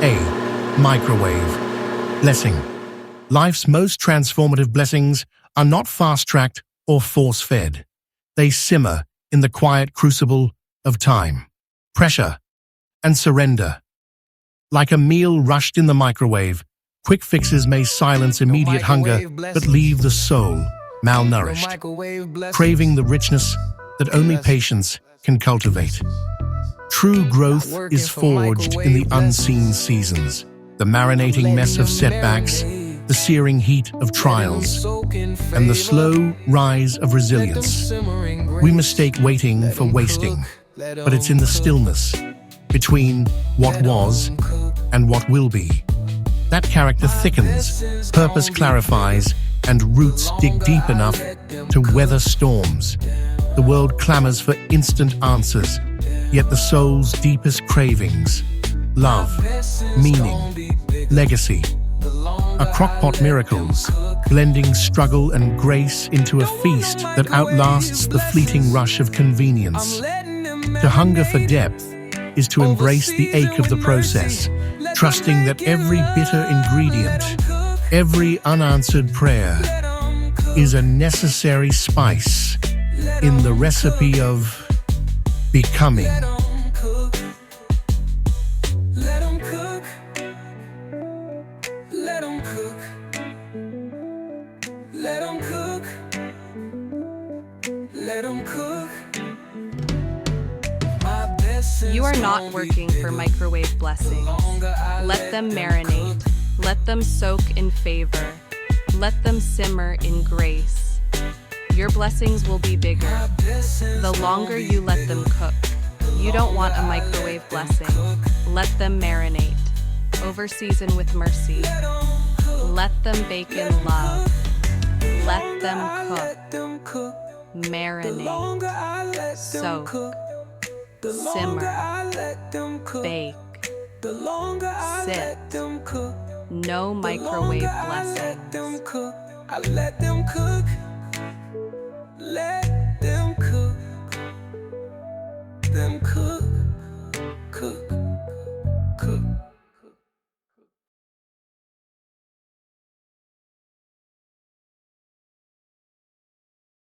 A. Microwave. Blessing. Life's most transformative blessings are not fast-tracked or force-fed. They simmer in the quiet crucible of time, pressure, and surrender. Like a meal rushed in the microwave, quick fixes may silence immediate hunger but leave the soul malnourished, craving the richness that only patience can cultivate. True growth is forged in the unseen seasons, the marinating mess of setbacks, the searing heat of trials, and the slow rise of resilience. We mistake waiting for wasting, but it's in the stillness between what was and what will be that character thickens, purpose clarifies, and roots dig deep enough to weather storms. The world clamors for instant answers, yet the soul's deepest cravings, love, meaning, legacy, are crockpot miracles, blending struggle and grace into a feast that outlasts the fleeting rush of convenience. To hunger for depth is to embrace the ache of the process, trusting that every bitter ingredient, every unanswered prayer, is a necessary spice in the recipe of becoming. You are not working for microwave blessings. Let them marinate. Let them soak in favor. Let them simmer in grace. Your blessings will be bigger the longer you let them cook. You don't want a microwave blessing. Let them marinate. Over-season with mercy. Let them bake in love. Let them cook. Marinate. Soak. Simmer. Bake. Sit. No microwave blessings. I let them cook. Let them cook. Them cook.